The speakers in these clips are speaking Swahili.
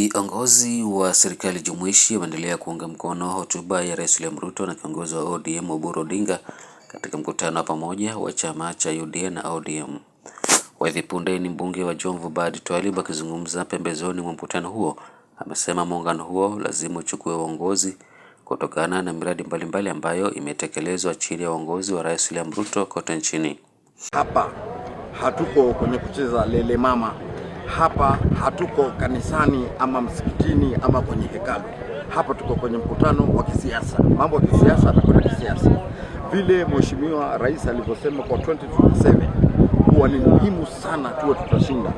Viongozi wa serikali jumuishi wameendelea kuunga mkono hotuba ya Rais William Ruto na kiongozi wa ODM Oburu Odinga katika mkutano wa pamoja wa chama cha UDA na ODM. Hivi punde ni mbunge wa Jomvu Badi Twalib akizungumza pembezoni mwa mkutano huo, amesema muungano huo lazima uchukue uongozi kutokana na miradi mbalimbali ambayo imetekelezwa chini ya uongozi wa Rais William Ruto kote nchini. Hapa hatuko kwenye kucheza lele mama. Hapa hatuko kanisani ama msikitini ama kwenye hekalu. Hapa tuko kwenye mkutano wa kisiasa. Mambo ya kisiasa na kwa kisiasa. Vile Mheshimiwa Rais alivyosema kwa 2027 huwa ni muhimu sana tuwe tutashinda.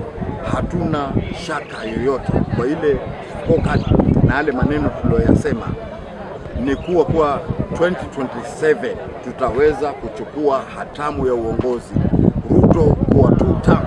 Hatuna shaka yoyote kwa ile focus na yale maneno tuliyoyasema ni kuwa 2027 tutaweza kuchukua hatamu ya uongozi. Ruto kwa 2 term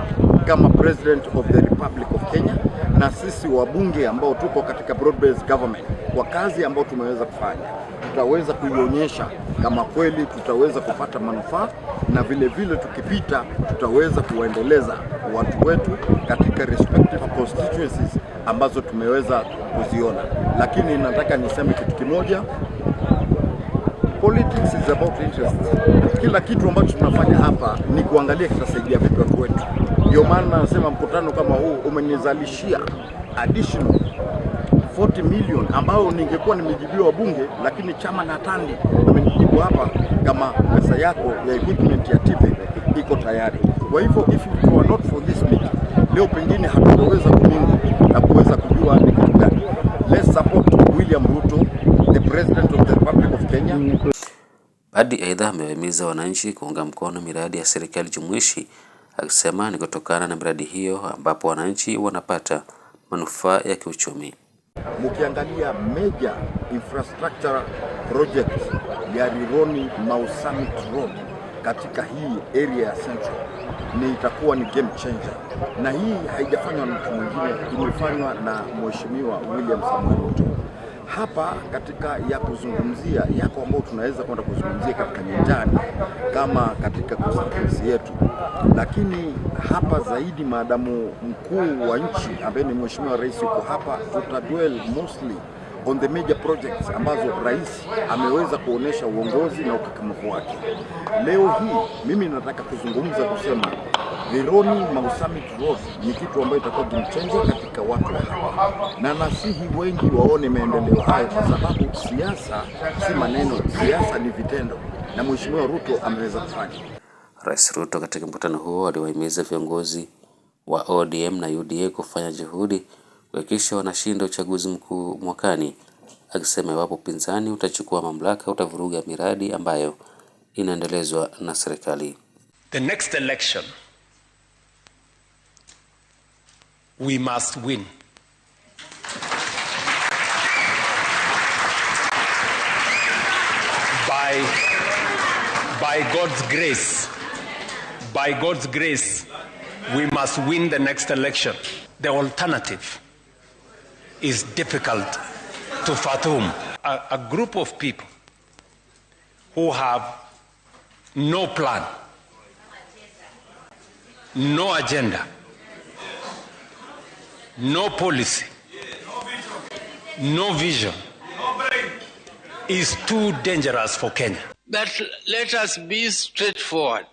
kama President of the Republic of Kenya, na sisi wabunge ambao tuko katika broad based government kwa kazi ambao tumeweza kufanya, tutaweza kuionyesha kama kweli tutaweza kupata manufaa, na vile vile tukipita tutaweza kuendeleza watu wetu katika respective constituencies ambazo tumeweza kuziona. Lakini nataka niseme kitu kimoja, politics is about interest. Kila kitu ambacho tunafanya hapa ni kuangalia kitasaidia vipi watu wetu. Ndio maana nasema mkutano kama huu umenizalishia additional 40 million ambao ningekuwa nimejibiwa bunge, lakini chama na Tandi amenijibu hapa kama pesa yako ya equipment ya TV iko tayari. Kwa hivyo if you are not for this meeting, leo pengine hatutaweza kumingu na kuweza kujua ni kitu gani. Let's support William Ruto, the President of the Republic of Kenya. Badi aidha amewahimiza wananchi kuunga mkono miradi ya serikali jumuishi, akisema ni kutokana na miradi hiyo ambapo wananchi wanapata manufaa ya kiuchumi. Mukiangalia major infrastructure project ya Rironi Mau Summit Road katika hii area ya Central ni itakuwa ni game changer, na hii haijafanywa na mtu mwingine, imefanywa na Mheshimiwa William Samoei Ruto. Hapa katika ya kuzungumzia yako ambao tunaweza kwenda kuzungumzia katika nyanja kama katika constituency yetu, lakini hapa zaidi maadamu mkuu wa nchi ambaye ni Mheshimiwa Rais yuko hapa, tutadwell mostly on the major projects ambazo rais ameweza kuonesha uongozi na ukakamavu wake. Leo hii mimi nataka kuzungumza kusema Rironi Mau Summit Road ni kitu ambayo itakuwa game changer katika watu wa hapa, na nasihi wengi waone maendeleo hayo, kwa sababu siasa si maneno, siasa ni vitendo, na Mheshimiwa Ruto ameweza kufanya. Rais Ruto katika mkutano huo aliwahimiza viongozi wa ODM na UDA kufanya juhudi kuhakikisha wanashinda uchaguzi mkuu mwakani, akisema iwapo upinzani utachukua mamlaka utavuruga miradi ambayo inaendelezwa na serikali. The next election we must win. By God's grace, we must win the next election. The alternative is difficult to fathom. A group of people who have no plan, no agenda, no policy, no vision is too dangerous for Kenya. But let us be straightforward.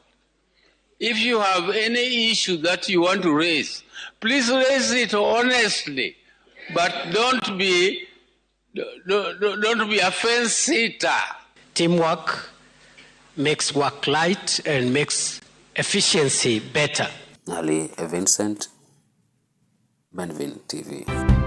If you have any issue that you want to raise, please raise it honestly, but don't be a fence sitter. Teamwork makes work light and makes efficiency better. Ali Vincent, Benvin TV.